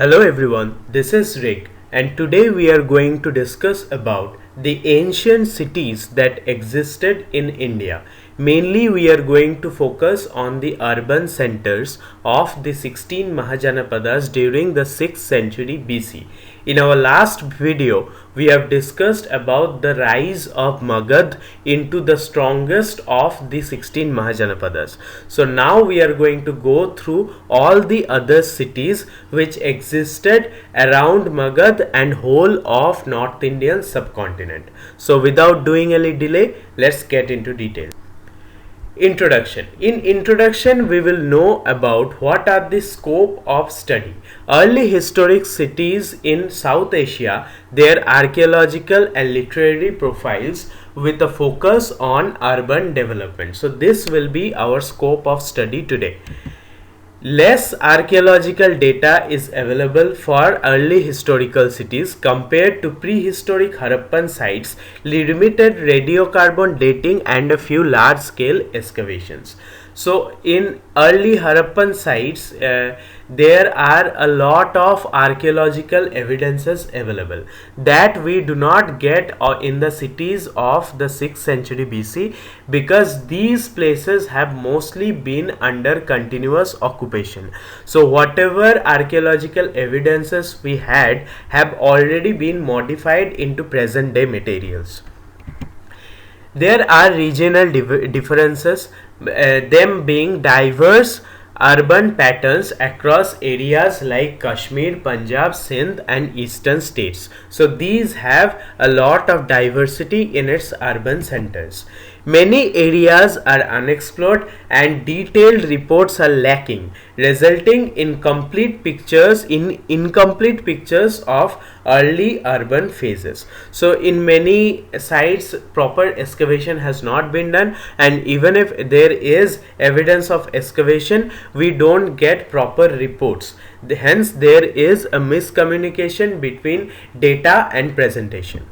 Hello everyone, this is Rick and today we are going to discuss about the ancient cities that existed in India. Mainly we are going to focus on the urban centers of the 16 Mahajanapadas during the 6th century BC. In our last video, we have discussed about the rise of Magad into the strongest of the 16 Mahajanapadas. So now we are going to go through all the other cities which existed around Magad and whole of North Indian subcontinent. So without doing any delay, let's get into detail. Introduction. In introduction, we will know about what are the scope of study. Early historic cities in South Asia, their archaeological and literary profiles with a focus on urban development. So this will be our scope of study today. Less archaeological data is available for early historical cities compared to prehistoric Harappan sites, limited radiocarbon dating and a few large scale excavations. So in early Harappan sites, there are a lot of archaeological evidences available that we do not get in the cities of the 6th century BC, because these places have mostly been under continuous occupation. So whatever archaeological evidences we had have already been modified into present day materials. There are regional differences, them being diverse urban patterns across areas like Kashmir, Punjab, Sindh and eastern states. So these have a lot of diversity in its urban centers. Many areas are unexplored and detailed reports are lacking, resulting in incomplete pictures of early urban phases. So in many sites proper excavation has not been done, and even if there is evidence of excavation, we don't get proper reports. Hence there is a miscommunication between data and presentation.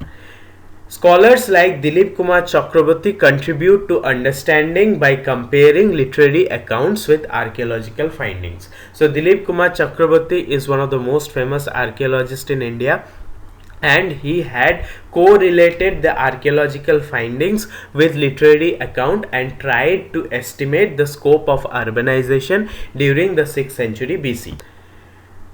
Scholars like Dilip Kumar Chakraborty contribute to understanding by comparing literary accounts with archaeological findings. So Dilip Kumar Chakraborty is one of the most famous archaeologists in India, and he had correlated the archaeological findings with literary account and tried to estimate the scope of urbanization during the 6th century BC.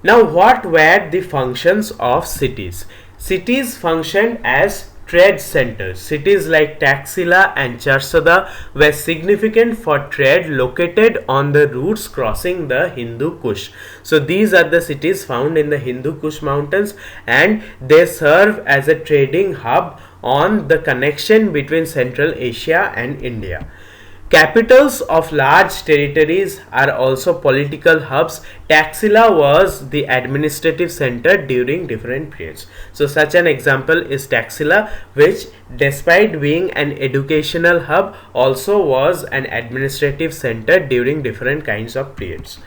Now, what were the functions of cities? Cities functioned as trade centers. Cities like Taxila and Charsada were significant for trade located on the routes crossing the Hindu Kush. So these are the cities found in the Hindu Kush mountains, and they serve as a trading hub on the connection between Central Asia and India. Capitals of large territories are also political hubs. Taxila was the administrative center during different periods. So such an example is Taxila, which despite being an educational hub also was an administrative center during different kinds of periods.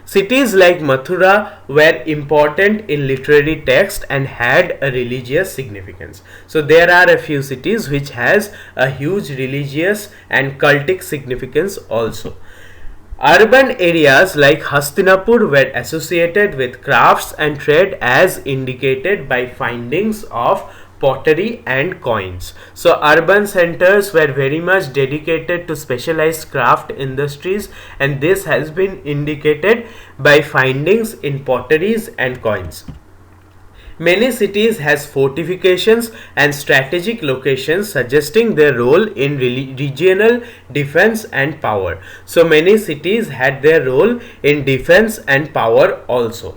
Cities like Mathura were important in literary text and had a religious significance. So there are a few cities which has a huge religious and cultic significance also. Urban areas like Hastinapur were associated with crafts and trade as indicated by findings of pottery and coins. So urban centers were very much dedicated to specialized craft industries, and this has been indicated by findings in potteries and coins. Many cities has fortifications and strategic locations suggesting their role in regional defense and power. So many cities had their role in defense and power also.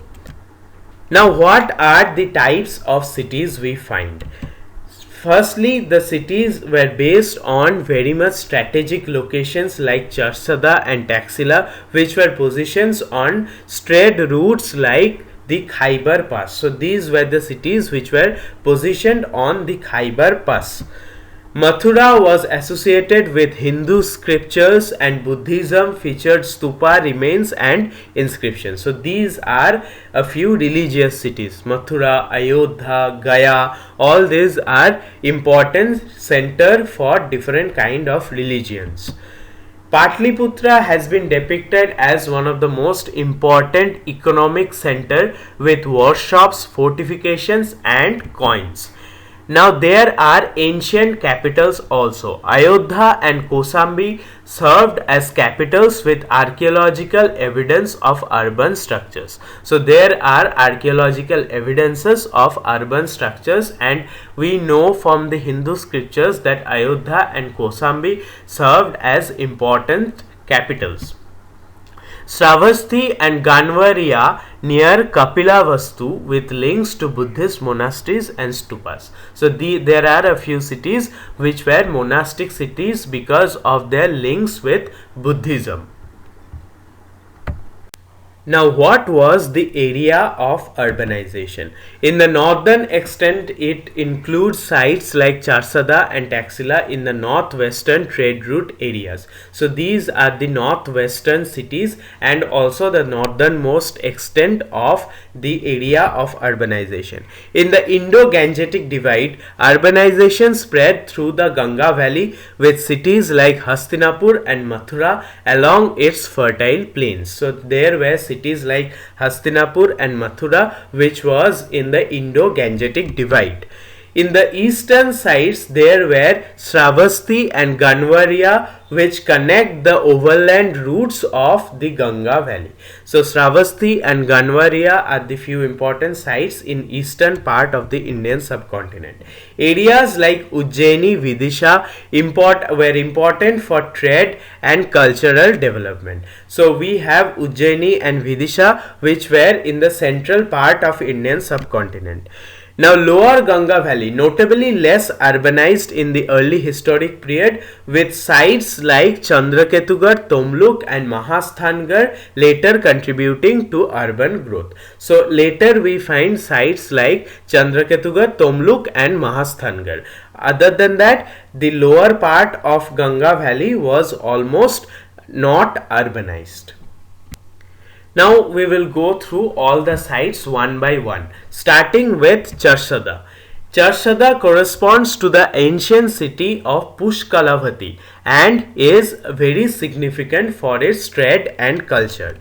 Now, what are the types of cities we find? Firstly, the cities were based on very much strategic locations like Charsada and Taxila, which were positions on trade routes like the Khyber Pass. So these were the cities which were positioned on the Khyber Pass. Mathura was associated with Hindu scriptures, and Buddhism featured stupa remains and inscriptions. So these are a few religious cities. Mathura, Ayodhya, Gaya, all these are important center for different kind of religions. Patliputra has been depicted as one of the most important economic center with workshops, fortifications and coins. Now there are ancient capitals also. Ayodhya and Kosambi served as capitals with archaeological evidence of urban structures. So there are archaeological evidences of urban structures, and we know from the Hindu scriptures that Ayodhya and Kosambi served as important capitals. Sravasti and Ganvaria near Kapilavastu with links to Buddhist monasteries and stupas. So there are a few cities which were monastic cities because of their links with Buddhism. Now, what was the area of urbanization? In the northern extent, it includes sites like Charsada and Taxila in the northwestern trade route areas. So, these are the northwestern cities and also the northernmost extent of the area of urbanization. In the Indo-Gangetic divide, urbanization spread through the Ganga Valley with cities like Hastinapur and Mathura along its fertile plains. So, there were cities like Hastinapur and Mathura which was in the Indo-Gangetic divide. In the eastern sides there were Sravasti and Ganvaria which connect the overland routes of the Ganga Valley. So Sravasti and Ganvaria are the few important sites in eastern part of the Indian subcontinent. Areas like Ujjaini, Vidisha were important for trade and cultural development. So we have Ujjaini and Vidisha which were in the central part of Indian subcontinent. Now lower Ganga Valley, notably less urbanized in the early historic period, with sites like Chandraketugarh, Tomluk and Mahasthangarh later contributing to urban growth. So later we find sites like Chandraketugarh, Tomluk and Mahasthangarh. Other than that, the lower part of Ganga Valley was almost not urbanized. Now we will go through all the sites one by one, starting with Charsada. Charsada corresponds to the ancient city of Pushkalavati and is very significant for its trade and culture.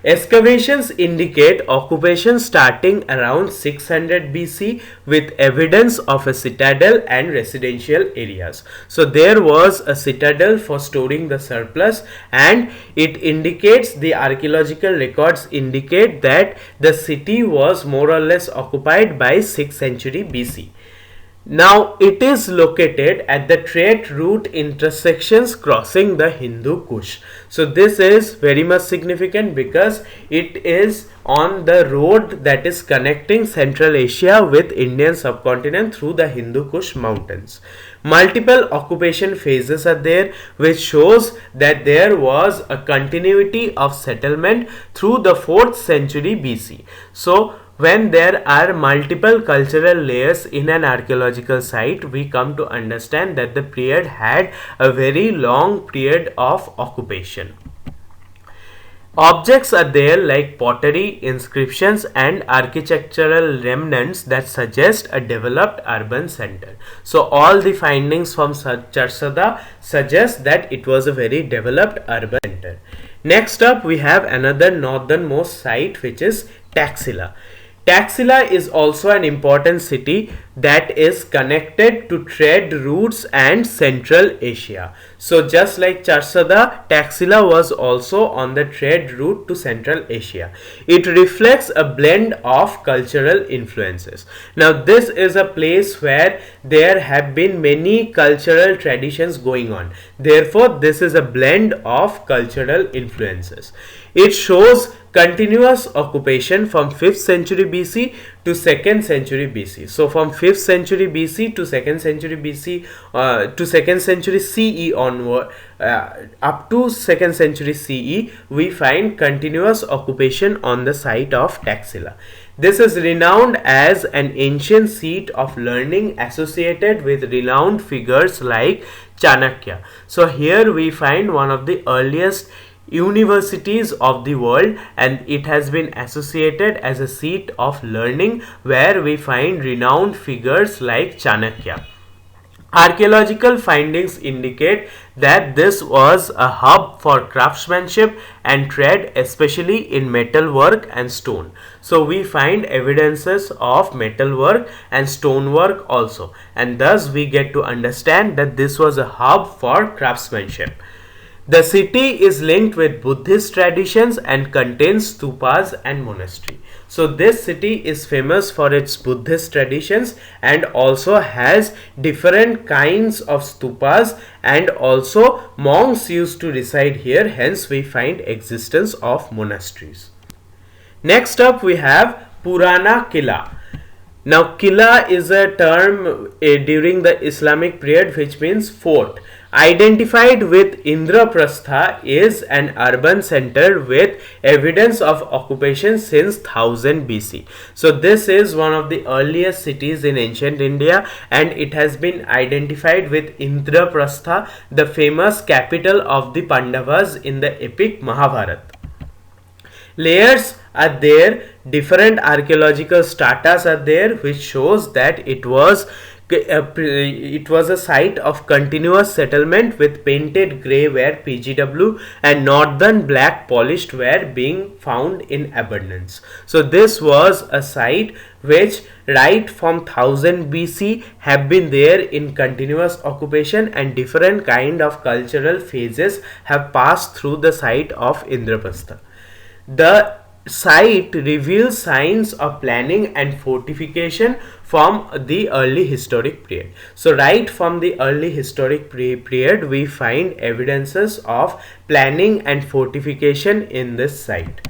Excavations indicate occupation starting around 600 BC with evidence of a citadel and residential areas. So there was a citadel for storing the surplus, and it indicates, the archaeological records indicate that the city was more or less occupied by 6th century BC. Now it is located at the trade route intersections crossing the Hindu Kush. So this is very much significant because it is on the road that is connecting Central Asia with Indian subcontinent through the Hindu Kush mountains. Multiple occupation phases are there, which shows that there was a continuity of settlement through the 4th century BC. So when there are multiple cultural layers in an archaeological site, we come to understand that the period had a very long period of occupation. Objects are there like pottery, inscriptions and architectural remnants that suggest a developed urban center. So all the findings from Charsada suggest that it was a very developed urban center. Next up we have another northernmost site, which is Taxila. Taxila is also an important city that is connected to trade routes and Central Asia. So just like Charsada, Taxila was also on the trade route to Central Asia. It reflects a blend of cultural influences. Now this is a place where there have been many cultural traditions going on. Therefore, this is a blend of cultural influences. It shows continuous occupation from 5th century BC to 2nd century BC. So from 5th century BC to 2nd century BC to 2nd century CE onward, up to 2nd century CE, we find continuous occupation on the site of Taxila. This is renowned as an ancient seat of learning associated with renowned figures like Chanakya. So here we find one of the earliest universities of the world, and it has been associated as a seat of learning where we find renowned figures like Chanakya. Archaeological findings indicate that this was a hub for craftsmanship and trade, especially in metalwork and stone. So we find evidences of metalwork and stonework also, and thus we get to understand that this was a hub for craftsmanship. The city is linked with Buddhist traditions and contains stupas and monastery. So this city is famous for its Buddhist traditions and also has different kinds of stupas, and also monks used to reside here, hence we find existence of monasteries. Next up we have Purana Killa. Now, Killa is a term during the Islamic period which means fort. Identified with Indraprastha, is an urban center with evidence of occupation since 1000 BC. So this is one of the earliest cities in ancient India, and it has been identified with Indraprastha, the famous capital of the Pandavas in the epic Mahabharata. Layers are there, different archaeological stratas are there, which shows that it was a site of continuous settlement with painted grey ware PGW and northern black polished ware being found in abundance. So this was a site which right from 1000 BC have been there in continuous occupation, and different kind of cultural phases have passed through the site of Indraprastha. The site reveals signs of planning and fortification from the early historic period. So right from the early historic period we find evidences of planning and fortification in this site.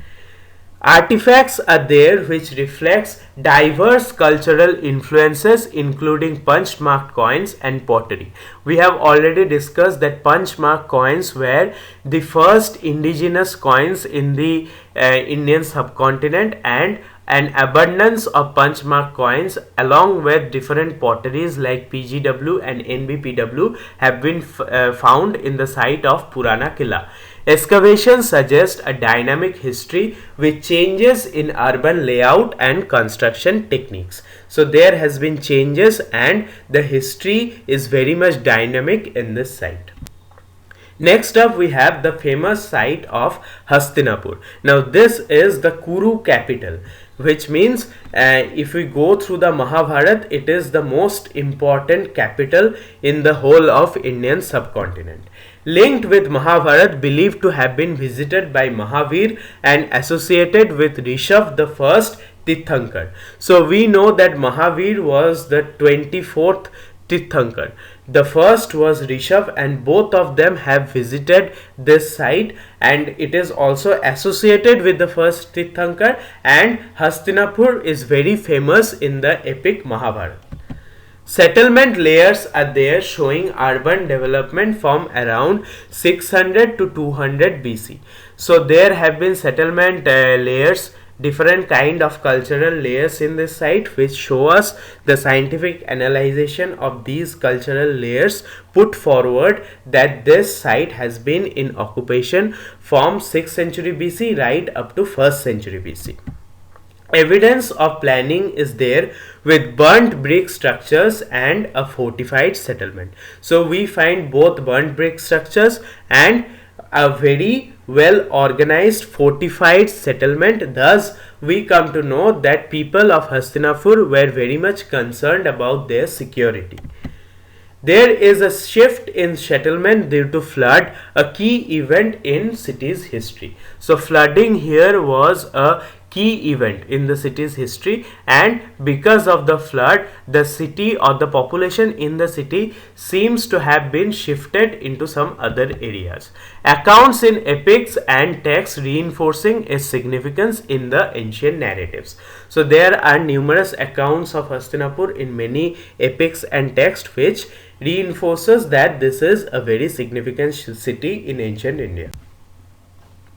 Artifacts are there which reflects diverse cultural influences including punch marked coins and pottery. We have already discussed that punch marked coins were the first indigenous coins in the Indian subcontinent, and an abundance of punch marked coins along with different potteries like PGW and NBPW have been found in the site of Purana Killa. Excavations suggest a dynamic history with changes in urban layout and construction techniques. So there has been changes and the history is very much dynamic in this site. Next up we have the famous site of Hastinapur. Now this is the Kuru capital, which means if we go through the Mahabharata, it is the most important capital in the whole of Indian subcontinent. Linked with Mahabharata, believed to have been visited by Mahavir and associated with Rishabh the first Tirthankar. So we know that Mahavir was the 24th Tirthankar. The first was Rishabh, and both of them have visited this site, and it is also associated with the first Tirthankar, and Hastinapur is very famous in the epic Mahabharata. Settlement layers are there showing urban development from around 600 to 200 BC. So there have been settlement layers, different kind of cultural layers in this site, which show us the scientific analyzation of these cultural layers put forward that this site has been in occupation from 6th century BC right up to 1st century BC. Evidence of planning is there with burnt brick structures and a fortified settlement. So we find both burnt brick structures and a very well organized fortified settlement. Thus we come to know that people of Hastinapur were very much concerned about their security. There is a shift in settlement due to flood, a key event in city's history. So flooding here was a key event in the city's history, and because of the flood the city or the population in the city seems to have been shifted into some other areas. Accounts in epics and texts reinforcing its significance in the ancient narratives. So there are numerous accounts of Hastinapur in many epics and texts which reinforces that this is a very significant city in ancient India.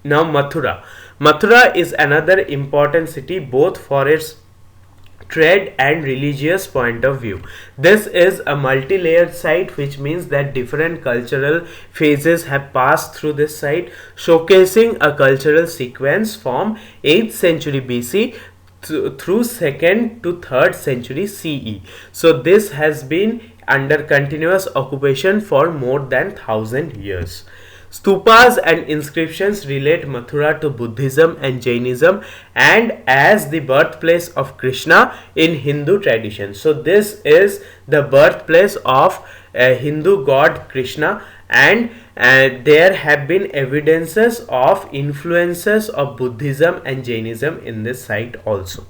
Now Mathura. Mathura is another important city both for its trade and religious point of view. This is a multi-layered site, which means that different cultural phases have passed through this site, showcasing a cultural sequence from 8th century BC through 2nd to 3rd century CE. So this has been under continuous occupation for more than 1000 years. Stupas and inscriptions relate Mathura to Buddhism and Jainism and as the birthplace of Krishna in Hindu tradition. So this is the birthplace of Hindu god Krishna, and there have been evidences of influences of Buddhism and Jainism in this site also.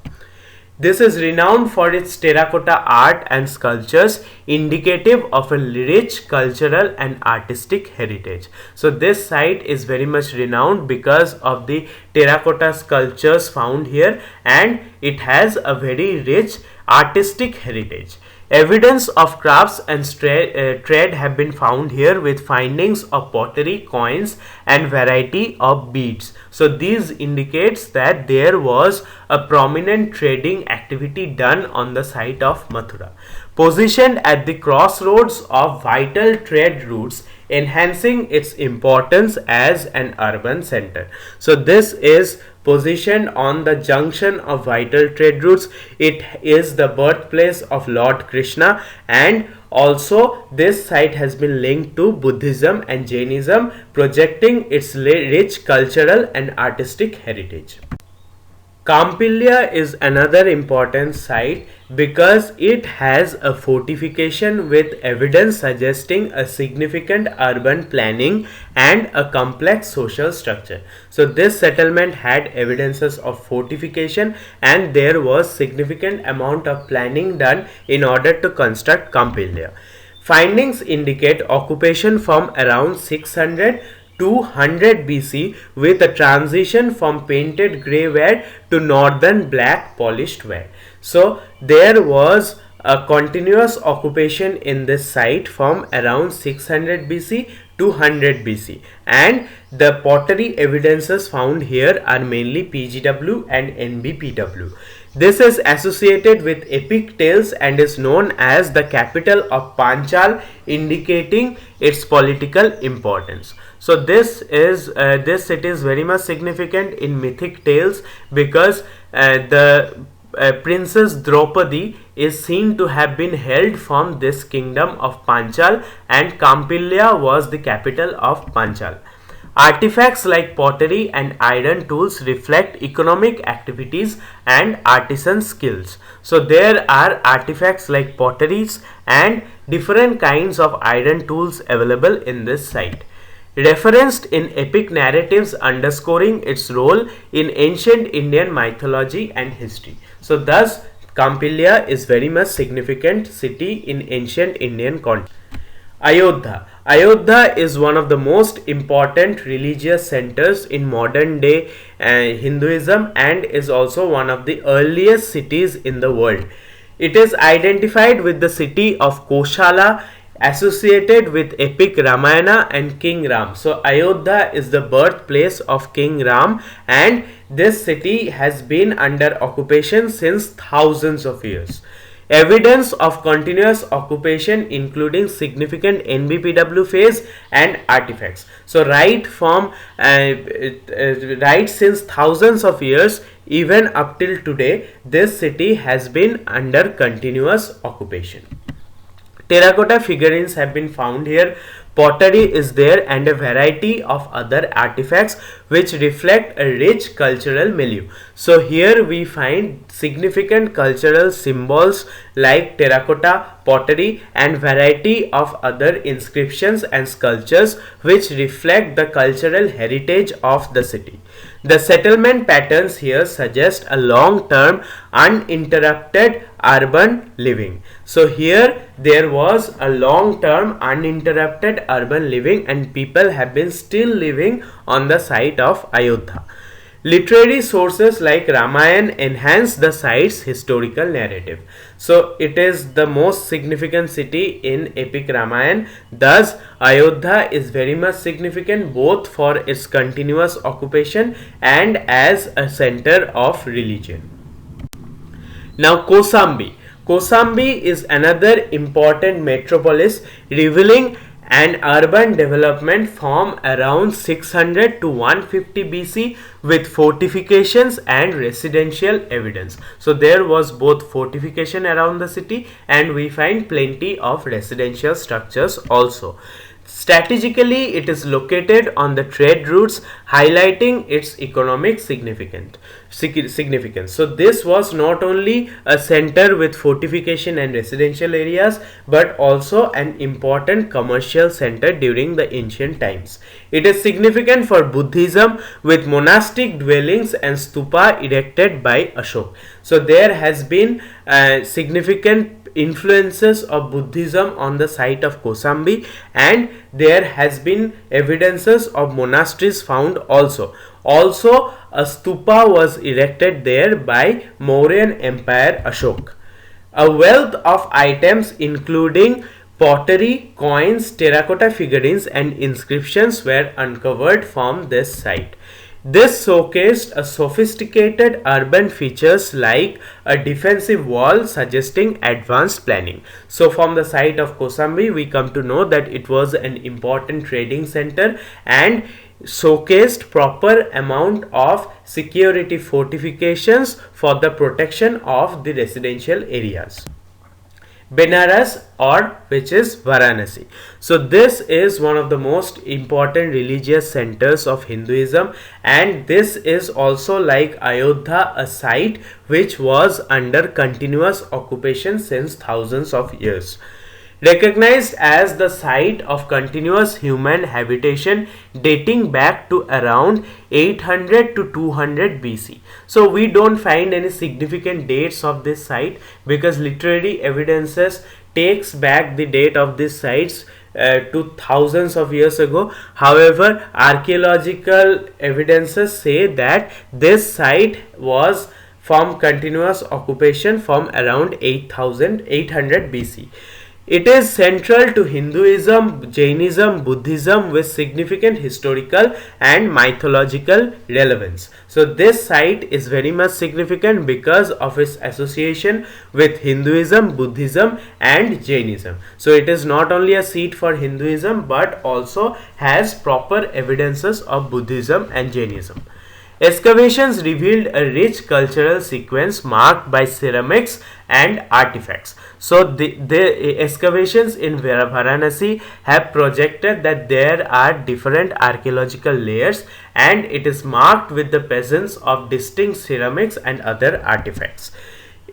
This is renowned for its terracotta art and sculptures, indicative of a rich cultural and artistic heritage. So this site is very much renowned because of the terracotta sculptures found here, and it has a very rich artistic heritage. Evidence of crafts and trade have been found here with findings of pottery, coins and variety of beads. So these indicates that there was a prominent trading activity done on the site of Mathura. Positioned at the crossroads of vital trade routes, enhancing its importance as an urban center. So this is positioned on the junction of vital trade routes. It is the birthplace of Lord Krishna, and also this site has been linked to Buddhism and Jainism, projecting its rich cultural and artistic heritage. Kampilya is another important site because it has a fortification with evidence suggesting a significant urban planning and a complex social structure. So this settlement had evidences of fortification and there was significant amount of planning done in order to construct Kampilya. Findings indicate occupation from around 600 to 100 BC with a transition from painted grey ware to northern black polished ware. So there was a continuous occupation in this site from around 600 BC to 100 BC, and the pottery evidences found here are mainly PGW and NBPW. This is associated with epic tales and is known as the capital of Panchal, indicating its political importance. So this city is very much significant in mythic tales because the Princess Draupadi is seen to have been hailed from this kingdom of Panchal, and Kampilya was the capital of Panchal. Artifacts like pottery and iron tools reflect economic activities and artisan skills. So there are artifacts like potteries and different kinds of iron tools available in this site, referenced in epic narratives underscoring its role in ancient Indian mythology and history. So thus Kampilya is very much significant city in ancient Indian context. Ayodhya. Ayodhya is one of the most important religious centers in modern day Hinduism and is also one of the earliest cities in the world. It is identified with the city of Koshala, associated with epic Ramayana and King Ram. So Ayodhya is the birthplace of King Ram, and this city has been under occupation since thousands of years. Evidence of continuous occupation including significant NBPW phase and artifacts. So right since thousands of years even up till today, this city has been under continuous occupation. Terracotta figurines have been found here, pottery is there, and a variety of other artifacts which reflect a rich cultural milieu. So here we find significant cultural symbols like terracotta, pottery and variety of other inscriptions and sculptures which reflect the cultural heritage of the city. The settlement patterns here suggest a long-term uninterrupted urban living. So here there was a long-term uninterrupted urban living and people have been still living on the site of Ayodhya. Literary sources like Ramayana enhance the site's historical narrative. So it is the most significant city in epic Ramayana. Thus Ayodhya is very much significant both for its continuous occupation and as a center of religion. Now Kosambi. Kosambi is another important metropolis revealing and urban development from around 600 to 150 BC with fortifications and residential evidence. So there was both fortification around the city and we find plenty of residential structures also. Strategically, it is located on the trade routes, highlighting its economic significance. So this was not only a center with fortification and residential areas, but also an important commercial center during the ancient times. It is significant for Buddhism with monastic dwellings and stupa erected by Ashok. So there has been significant influences of Buddhism on the site of Kosambi, and there has been evidences of monasteries found also. Also, a stupa was erected there by Mauryan Empire Ashok. A wealth of items including pottery, coins, terracotta figurines and inscriptions were uncovered from this site. This showcased a sophisticated urban features like a defensive wall suggesting advanced planning. So from the site of Kosambi we come to know that it was an important trading center and showcased proper amount of security fortifications for the protection of the residential areas. Benares, or which is Varanasi. So this is one of the most important religious centers of Hinduism, and this is also like Ayodhya, a site which was under continuous occupation since thousands of years. Recognized as the site of continuous human habitation dating back to around 800 to 200 BC. So we don't find any significant dates of this site because literary evidences takes back the date of these sites to thousands of years ago. However, archaeological evidences say that this site was from continuous occupation from around 800 BC. It is central to Hinduism, Jainism, Buddhism with significant historical and mythological relevance. So this site is very much significant because of its association with Hinduism, Buddhism and Jainism. So it is not only a seat for Hinduism but also has proper evidences of Buddhism and Jainism. Excavations revealed a rich cultural sequence marked by ceramics and artifacts. So the excavations in Varanasi have projected that there are different archaeological layers and it is marked with the presence of distinct ceramics and other artifacts.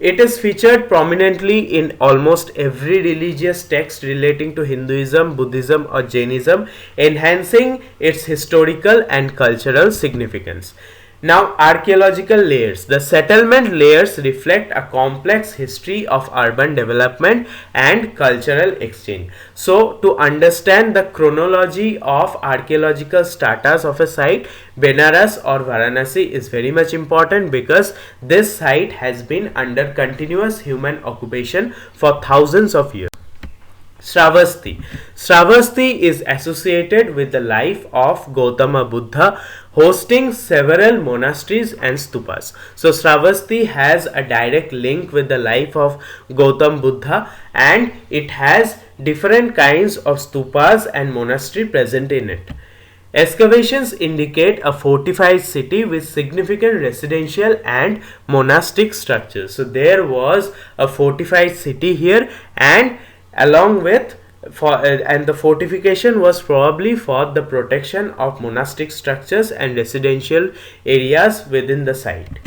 It is featured prominently in almost every religious text relating to Hinduism, Buddhism or Jainism, enhancing its historical and cultural significance. Now, archaeological layers. The settlement layers reflect a complex history of urban development and cultural exchange. So, to understand the chronology of archaeological status of a site, Benares or Varanasi is very much important because this site has been under continuous human occupation for thousands of years. Shravasti. Shravasti is associated with the life of Gautama Buddha, hosting several monasteries and stupas. So Shravasti has a direct link with the life of Gautam Buddha and it has different kinds of stupas and monastery present in it. Excavations indicate a fortified city with significant residential and monastic structures. So there was a fortified city here and along with and the fortification was probably for the protection of monastic structures and residential areas within the site.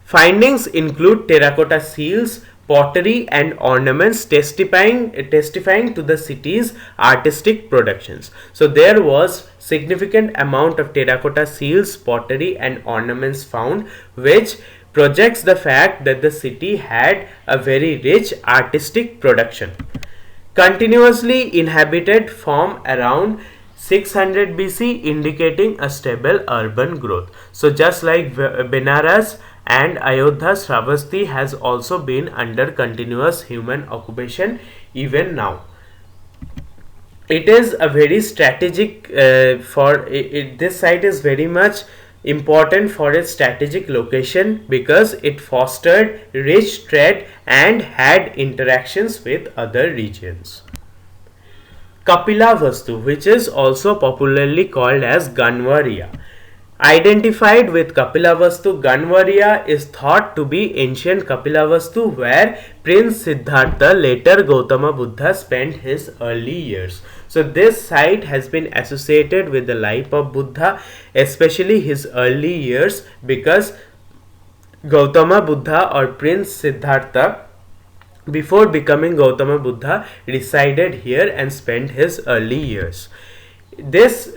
Findings include terracotta seals, pottery and ornaments testifying to the city's artistic productions. So there was significant amount of terracotta seals, pottery and ornaments found, which projects the fact that the city had a very rich artistic production. Continuously inhabited from around 600 BC, indicating a stable urban growth. So just like Benares and Ayodhya, Shravasti has also been under continuous human occupation even now. It is a very strategic this site is very much important for its strategic location because it fostered rich trade and had interactions with other regions. Kapilavastu, which is also popularly called as Ganvaria. Identified with Kapilavastu, Ganvaria is thought to be ancient Kapilavastu where Prince Siddhartha, later Gautama Buddha, spent his early years. So this site has been associated with the life of Buddha, especially his early years, because Gautama Buddha or Prince Siddhartha, before becoming Gautama Buddha, resided here and spent his early years. This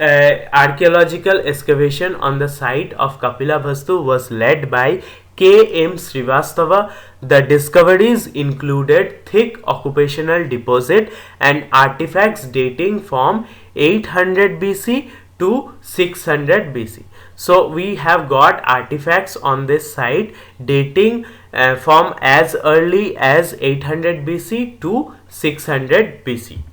archaeological excavation on the site of Kapilavastu was led by K.M. Srivastava. The discoveries included thick occupational deposit and artifacts dating from 800 BC to 600 BC. So we have got artifacts on this site dating from as early as 800 BC to 600 BC.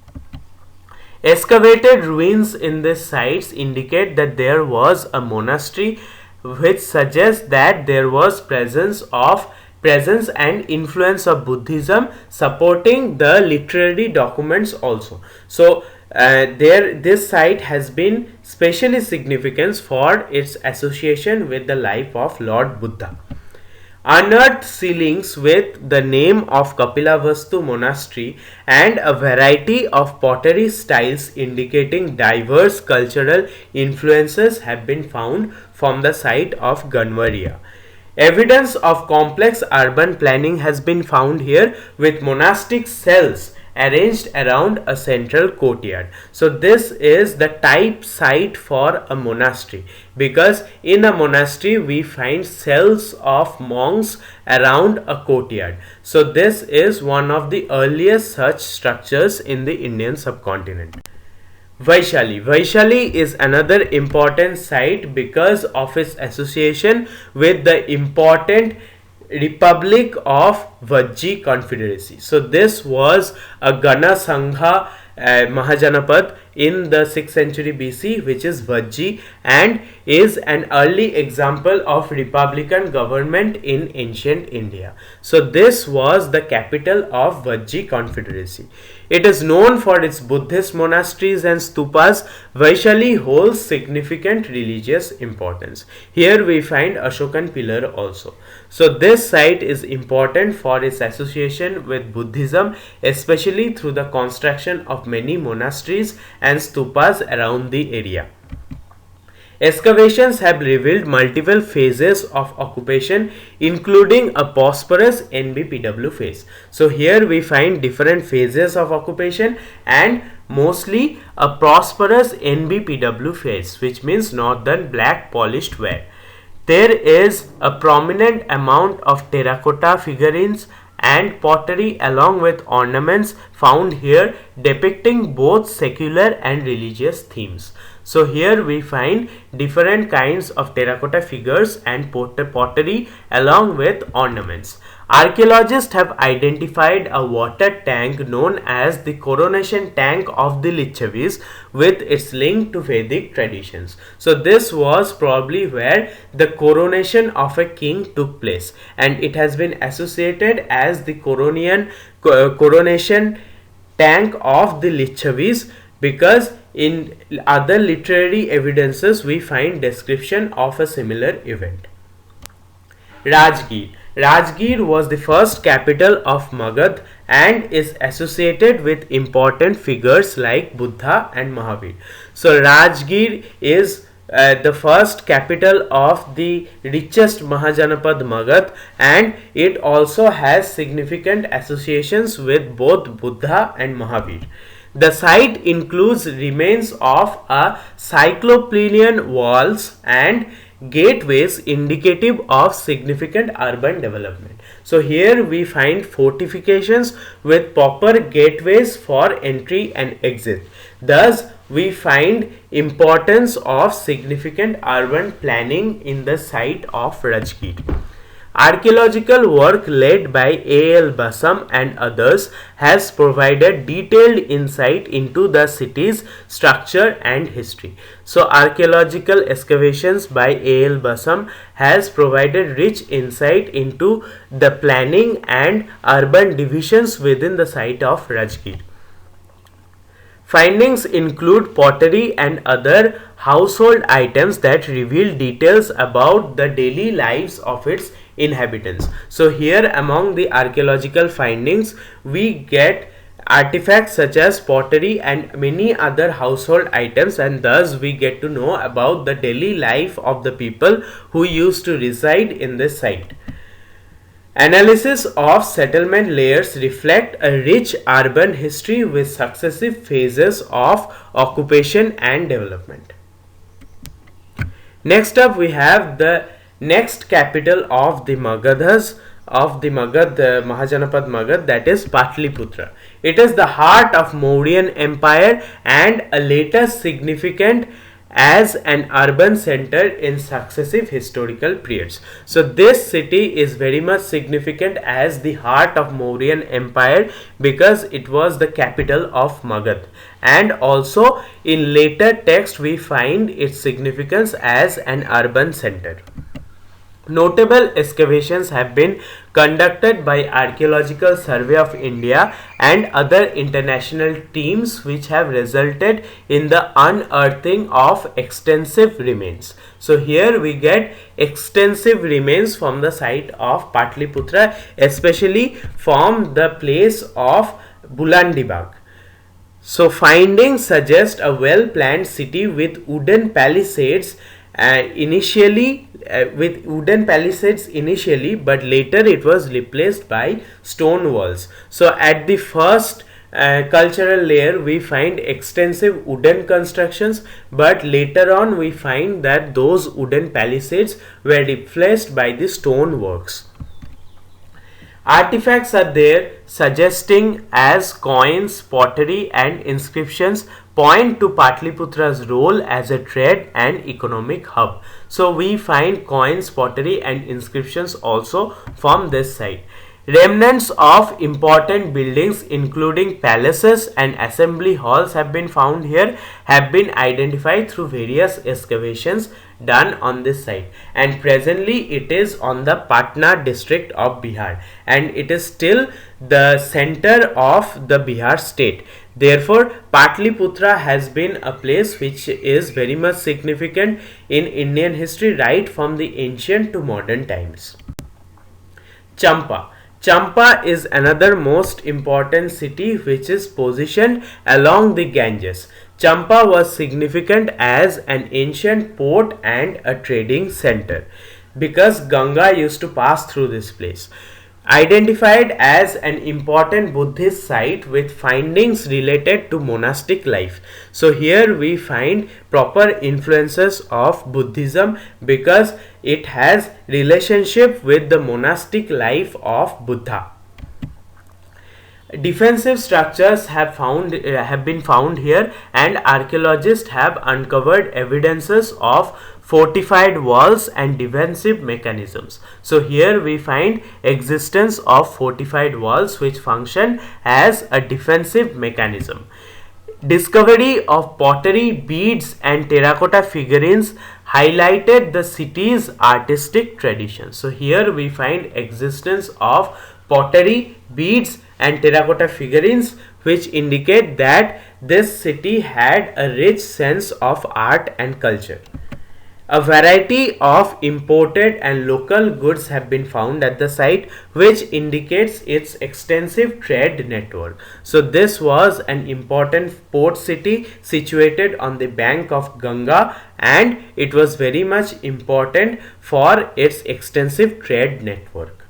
Excavated ruins in these sites indicate that there was a monastery, which suggests that there was presence and influence of Buddhism, supporting the literary documents also. So this site has been specially significant for its association with the life of Lord Buddha. Unearthed ceilings with the name of Kapilavastu Monastery and a variety of pottery styles indicating diverse cultural influences have been found from the site of Ganvaria. Evidence of complex urban planning has been found here with monastic cells arranged around a central courtyard. So this is the type site for a monastery, because in a monastery we find cells of monks around a courtyard. So this is one of the earliest such structures in the Indian subcontinent. Vaishali is another important site because of its association with the important Republic of Vajji Confederacy. So this was a Gana Sangha Mahajanapad in the 6th century BC, which is Vajji, and is an early example of republican government in ancient India. So this was the capital of Vajji Confederacy. It is known for its Buddhist monasteries and stupas. Vaishali holds significant religious importance. Here we find Ashokan pillar also. So this site is important for its association with Buddhism, especially through the construction of many monasteries and stupas around the area. Excavations have revealed multiple phases of occupation, including a prosperous NBPW phase. So here we find different phases of occupation and mostly a prosperous NBPW phase, which means Northern Black Polished Ware. There is a prominent amount of terracotta figurines and pottery along with ornaments found here depicting both secular and religious themes. So here we find different kinds of terracotta figures and pottery along with ornaments. Archaeologists have identified a water tank known as the coronation tank of the Licchavis with its link to Vedic traditions. So this was probably where the coronation of a king took place, and it has been associated as the coronation tank of the Licchavis because in other literary evidences we find description of a similar event. Rajgir was the first capital of Magadh and is associated with important figures like Buddha and Mahavir. So Rajgir is the first capital of the richest Mahajanapad Magadh, and it also has significant associations with both Buddha and Mahavir. The site includes remains of a cyclopean walls and gateways indicative of significant urban development. So here we find fortifications with proper gateways for entry and exit. Thus we find importance of significant urban planning in the site of Rajgir. Archaeological work led by A.L. Basam and others has provided detailed insight into the city's structure and history. So archaeological excavations by A.L. Basam has provided rich insight into the planning and urban divisions within the site of Rajgir. Findings include pottery and other household items that reveal details about the daily lives of its inhabitants. So here among the archaeological findings we get artifacts such as pottery and many other household items, and thus we get to know about the daily life of the people who used to reside in this site. Analysis of settlement layers reflect a rich urban history with successive phases of occupation and development. Next up we have the next capital of the Magadhas, of the Magad, Mahajanapad Magad, that is Patliputra. It is the heart of Mauryan Empire and a later significant as an urban center in successive historical periods. So this city is very much significant as the heart of Mauryan Empire because it was the capital of Magad, and also in later text we find its significance as an urban center. Notable excavations have been conducted by Archaeological Survey of India and other international teams which have resulted in the unearthing of extensive remains. So here we get extensive remains from the site of Patliputra, especially from the place of Bulandibag. So findings suggest a well-planned city with wooden palisades initially, but later it was replaced by stone walls. So at the first cultural layer we find extensive wooden constructions, but later on we find that those wooden palisades were replaced by the stone works. Artifacts are there suggesting as coins, pottery and inscriptions point to Patliputra's role as a trade and economic hub. So we find coins, pottery and inscriptions also from this site. Remnants of important buildings including palaces and assembly halls have been found here, have been identified through various excavations done on this site, and presently it is on the Patna district of Bihar and it is still the center of the Bihar state. Therefore Patliputra has been a place which is very much significant in Indian history right from the ancient to modern times. Champa. Champa is another most important city which is positioned along the Ganges. Champa was significant as an ancient port and a trading center because Ganga used to pass through this place. Identified as an important Buddhist site with findings related to monastic life. So here we find proper influences of Buddhism because it has relationship with the monastic life of Buddha. Defensive structures have been found here, and archaeologists have uncovered evidences of fortified walls and defensive mechanisms. So here we find existence of fortified walls which function as a defensive mechanism. Discovery of pottery, beads and terracotta figurines highlighted the city's artistic tradition. So here we find existence of pottery, beads and terracotta figurines which indicate that this city had a rich sense of art and culture. A variety of imported and local goods have been found at the site which indicates its extensive trade network. So this was an important port city situated on the bank of Ganga and it was very much important for its extensive trade network.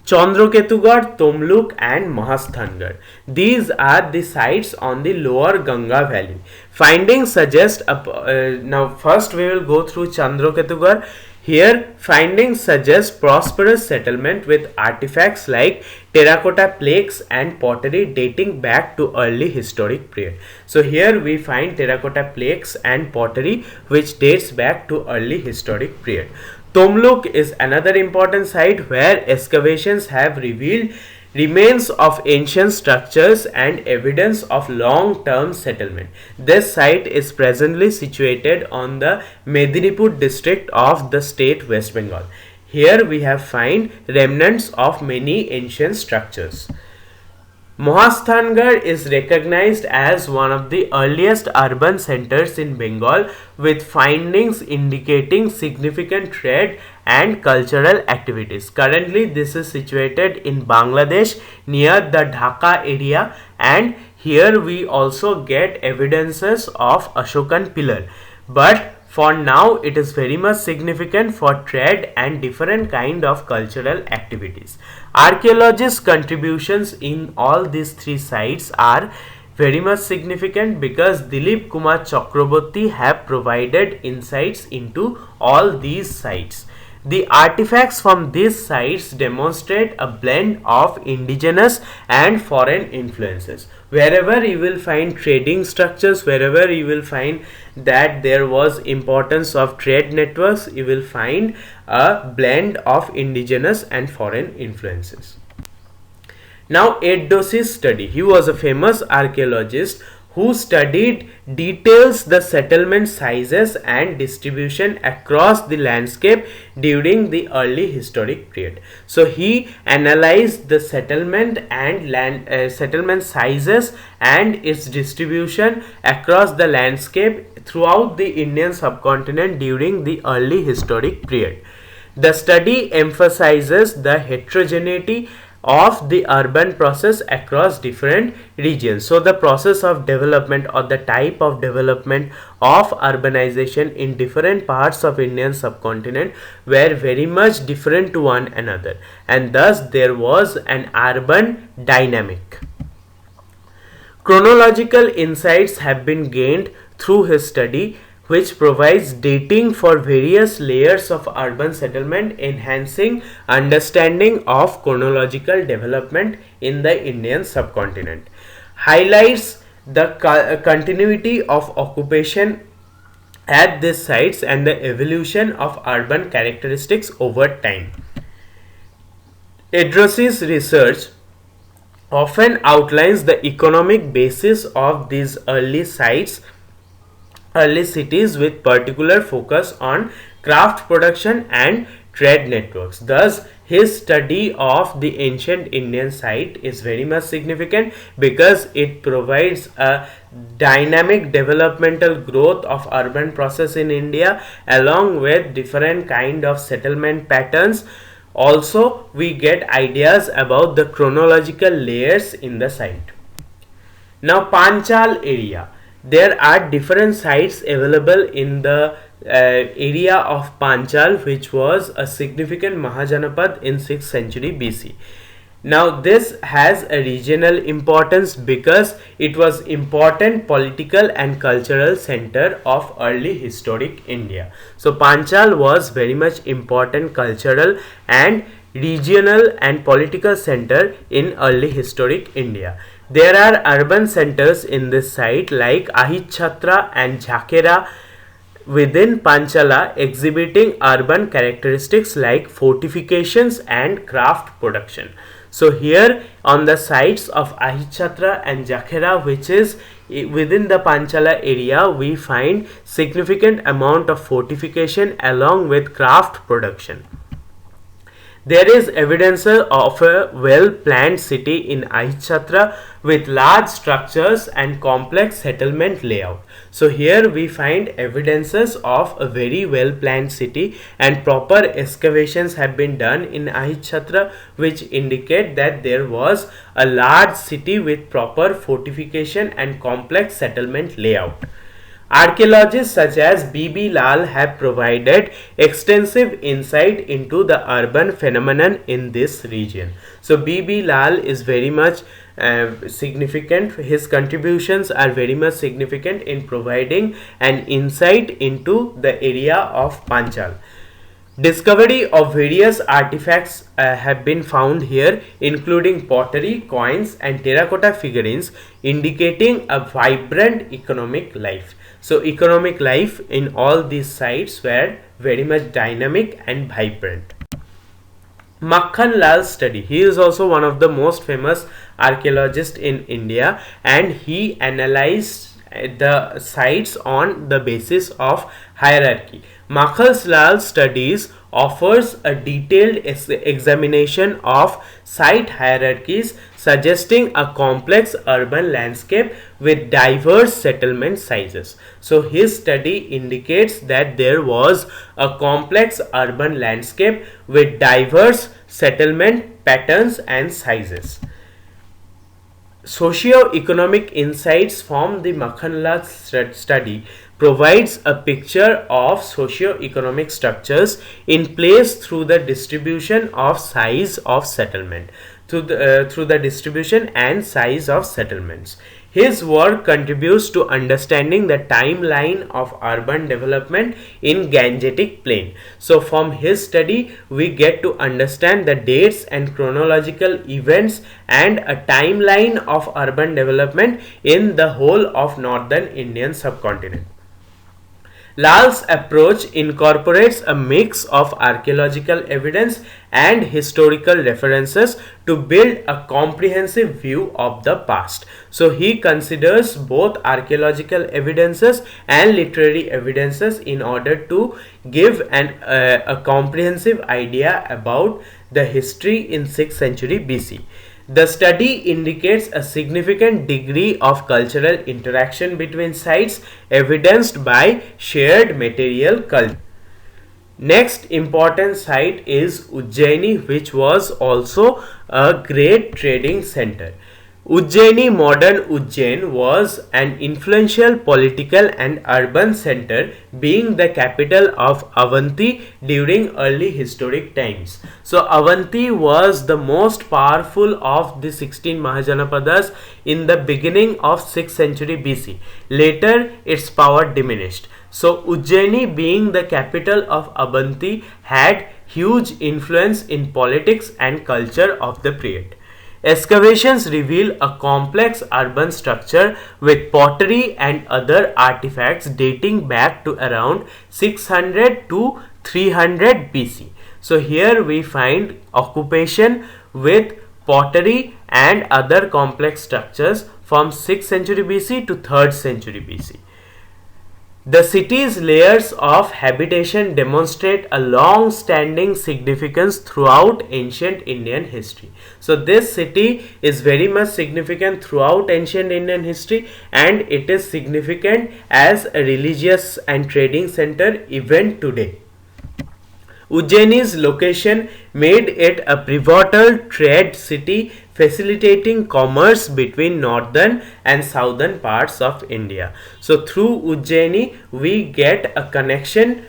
Chandraketugarh, Tomluk and Mahasthangarh. These are the sites on the lower Ganga valley. Findings suggest, now first we will go through Chandraketugarh. Here findings suggest prosperous settlement with artifacts like terracotta plaques and pottery dating back to early historic period. So here we find terracotta plaques and pottery which dates back to early historic period. Tomluk is another important site where excavations have revealed remains of ancient structures and evidence of long-term settlement. This site is presently situated on the Medinipur district of the state West Bengal. Here we have find remnants of many ancient structures. Mohasthangarh is recognized as one of the earliest urban centers in Bengal, with findings indicating significant trade and cultural activities. Currently, this is situated in Bangladesh near the Dhaka area, and here we also get evidences of Ashokan pillar. But for now, it is very much significant for trade and different kind of cultural activities. Archaeologists' contributions in all these three sites are very much significant because Dilip Kumar Chakraborty have provided insights into all these sites. The artifacts from these sites demonstrate a blend of indigenous and foreign influences. Wherever you will find trading structures, wherever you will find that there was importance of trade networks, you will find a blend of indigenous and foreign influences. Now, Ed Doshie's study. He was a famous archaeologist who studied details the settlement sizes and distribution across the landscape during the early historic period. So he analyzed the settlement and settlement sizes and its distribution across the landscape throughout the Indian subcontinent during the early historic period. The study emphasizes the heterogeneity of the urban process across different regions. So the process of development or the type of development of urbanization in different parts of Indian subcontinent were very much different to one another, and thus there was an urban dynamic. Chronological insights have been gained through his study, which provides dating for various layers of urban settlement, enhancing understanding of chronological development in the Indian subcontinent. Highlights the continuity of occupation at these sites and the evolution of urban characteristics over time. Ed Doshie's research often outlines the economic basis of these early cities with particular focus on craft production and trade networks. Thus, his study of the ancient Indian site is very much significant because it provides a dynamic developmental growth of urban process in India along with different kind of settlement patterns. Also, we get ideas about the chronological layers in the site. Now, Panchal area. There are different sites available in the area of Panchal, which was a significant Mahajanapad in 6th century BC. Now this has a regional importance because it was important political and cultural center of early historic India. So Panchal was very much important cultural and regional and political center in early historic India. There are urban centers in this site like Ahitchhatra and Jhakera within Panchala exhibiting urban characteristics like fortifications and craft production. So here on the sites of Ahitchhatra and Jhakera, which is within the Panchala area, we find significant amount of fortification along with craft production. There is evidence of a well-planned city in Ahitchhatra with large structures and complex settlement layout. So here we find evidences of a very well-planned city, and proper excavations have been done in Ahitchhatra which indicate that there was a large city with proper fortification and complex settlement layout. Archaeologists such as B.B. Lal have provided extensive insight into the urban phenomenon in this region. So B.B. Lal is very much significant. His contributions are very much significant in providing an insight into the area of Panchal. Discovery of various artifacts have been found here, including pottery, coins and terracotta figurines, indicating a vibrant economic life. So economic life in all these sites were very much dynamic and vibrant. Makhan Lal's study. He is also one of the most famous archaeologists in India, and he analyzed the sites on the basis of hierarchy. Makhal's studies offers a detailed examination of site hierarchies, suggesting a complex urban landscape with diverse settlement sizes. So his study indicates that there was a complex urban landscape with diverse settlement patterns and sizes. Socio-economic insights from the Makhanlal study provides a picture of socio-economic structures in place through the distribution of size of settlement, through the distribution and size of settlements. His work contributes to understanding the timeline of urban development in Gangetic Plain. So from his study, we get to understand the dates and chronological events and a timeline of urban development in the whole of northern Indian subcontinent. Lal's approach incorporates a mix of archaeological evidence and historical references to build a comprehensive view of the past. So he considers both archaeological evidences and literary evidences in order to give a comprehensive idea about the history in 6th century BC. The study indicates a significant degree of cultural interaction between sites, evidenced by shared material culture. Next important site is Ujjaini, which was also a great trading center. Ujjaini, modern Ujjain, was an influential political and urban center, being the capital of Avanti during early historic times. So Avanti was the most powerful of the 16 Mahajanapadas in the beginning of 6th century BC. Later its power diminished. So Ujjaini, being the capital of Avanti, had huge influence in politics and culture of the period. Excavations reveal a complex urban structure with pottery and other artifacts dating back to around 600 to 300 BC. So here we find occupation with pottery and other complex structures from 6th century BC to 3rd century BC. The city's layers of habitation demonstrate a long-standing significance throughout ancient Indian history. So this city is very much significant throughout ancient Indian history, and it is significant as a religious and trading center even today. Ujjaini's location made it a pivotal trade city, facilitating commerce between northern and southern parts of India. So through Ujjaini we get a connection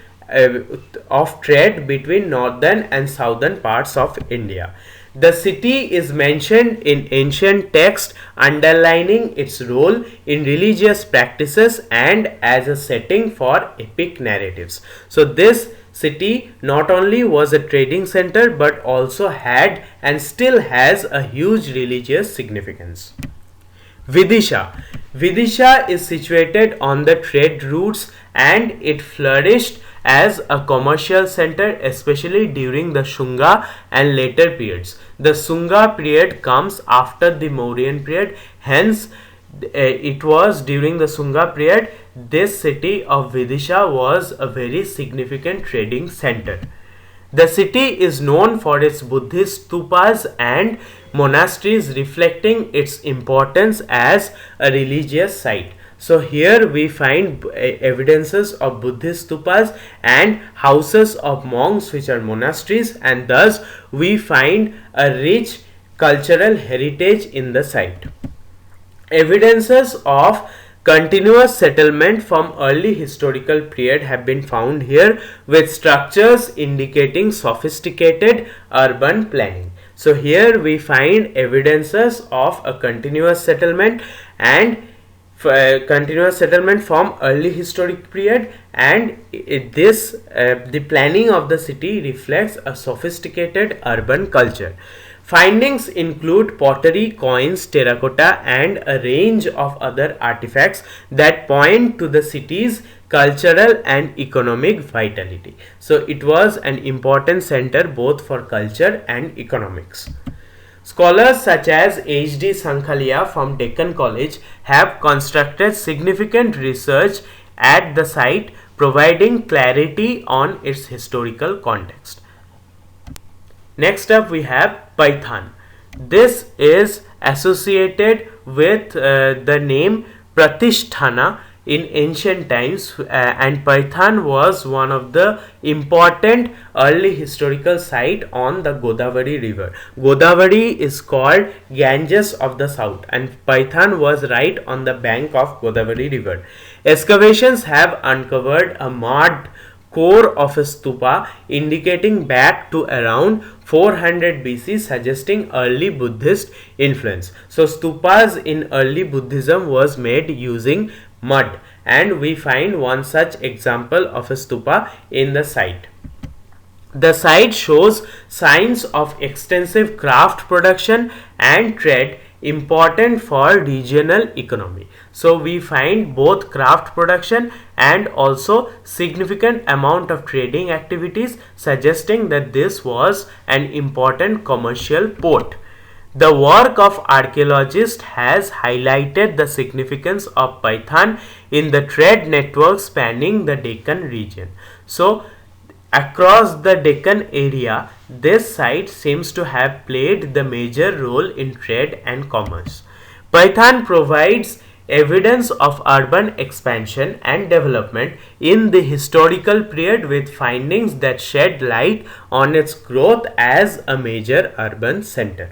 of trade between northern and southern parts of India. The city is mentioned in ancient texts, underlining its role in religious practices and as a setting for epic narratives. So this city not only was a trading center but also had and still has a huge religious significance. Vidisha. Vidisha is situated on the trade routes and it flourished as a commercial center, especially during the Shunga and later periods. The Shunga period comes after the Mauryan period, hence it was during the Shunga period this city of Vidisha was a very significant trading center. The city is known for its Buddhist stupas and monasteries, reflecting its importance as a religious site. So here we find evidences of Buddhist stupas and houses of monks, which are monasteries, and thus we find a rich cultural heritage in the site. Evidences of continuous settlement from early historical period have been found here, with structures indicating sophisticated urban planning. So here we find evidences of a continuous settlement and continuous settlement from early historic period, and the planning of the city reflects a sophisticated urban culture. Findings include pottery, coins, terracotta, and a range of other artifacts that point to the city's cultural and economic vitality. So it was an important center both for culture and economics. Scholars such as H.D. Sankhalia from Deccan College have constructed significant research at the site, providing clarity on its historical context. Next up we have Paithan. This is associated with the name Pratisthana in ancient times, and Paithan was one of the important early historical site on the Godavari river. Godavari is called Ganges of the south, and Paithan was right on the bank of Godavari river. Excavations have uncovered a mud core of a stupa indicating back to around 400 BC, suggesting early Buddhist influence. So stupas in early Buddhism was made using mud, and we find one such example of a stupa in the site. The site shows signs of extensive craft production and trade important for regional economy. So we find both craft production and also significant amount of trading activities, suggesting that this was an important commercial port. The work of archaeologists has highlighted the significance of Paithan in the trade network spanning the Deccan region. So across the Deccan area, this site seems to have played the major role in trade and commerce. Paithan provides evidence of urban expansion and development in the historical period, with findings that shed light on its growth as a major urban center.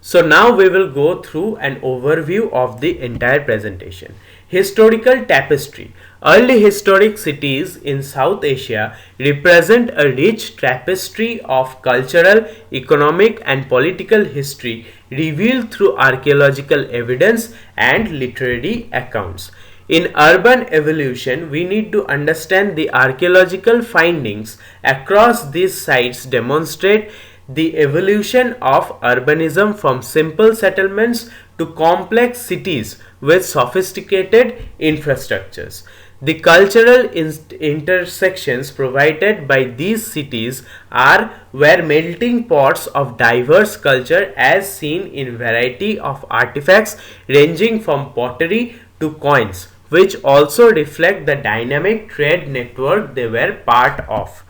So now we will go through an overview of the entire presentation. Historical tapestry. Early historic cities in South Asia represent a rich tapestry of cultural, economic and political history revealed through archaeological evidence and literary accounts. In urban evolution, we need to understand the archaeological findings across these sites demonstrate the evolution of urbanism from simple settlements to complex cities with sophisticated infrastructures. The cultural intersections provided by these cities were melting pots of diverse culture, as seen in variety of artifacts ranging from pottery to coins, which also reflect the dynamic trade network they were part of.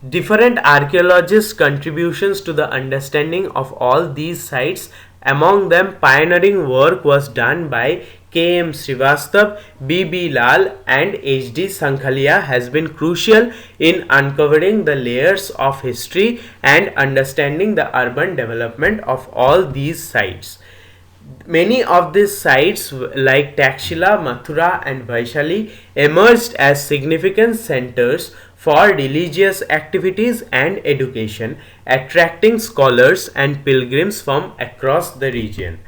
Different archaeologists' contributions to the understanding of all these sites, among them pioneering work was done by K.M. Srivastav, B.B. Lal and H.D. Sankhalia, has been crucial in uncovering the layers of history and understanding the urban development of all these sites. Many of these sites like Takshila, Mathura and Vaishali emerged as significant centers for religious activities and education, attracting scholars and pilgrims from across the region.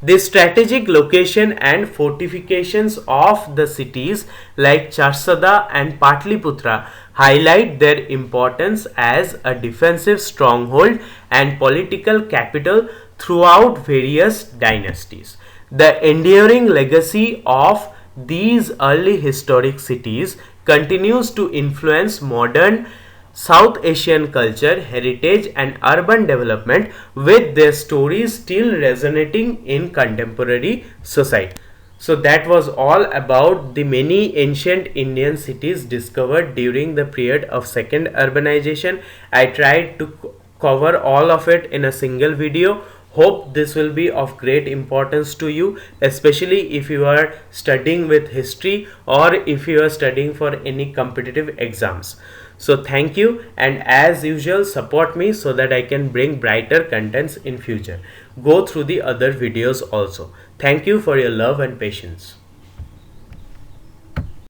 The strategic location and fortifications of the cities like Charsada and Patliputra highlight their importance as a defensive stronghold and political capital throughout various dynasties. The enduring legacy of these early historic cities continues to influence modern South Asian culture, heritage and urban development, with their stories still resonating in contemporary society. So that was all about the many ancient Indian cities discovered during the period of second urbanization. I tried to cover all of it in a single video. Hope this will be of great importance to you, especially if you are studying with history or if you are studying for any competitive exams. So thank you, and as usual support me so that I can bring brighter contents in future. Go through the other videos also. Thank you for your love and patience.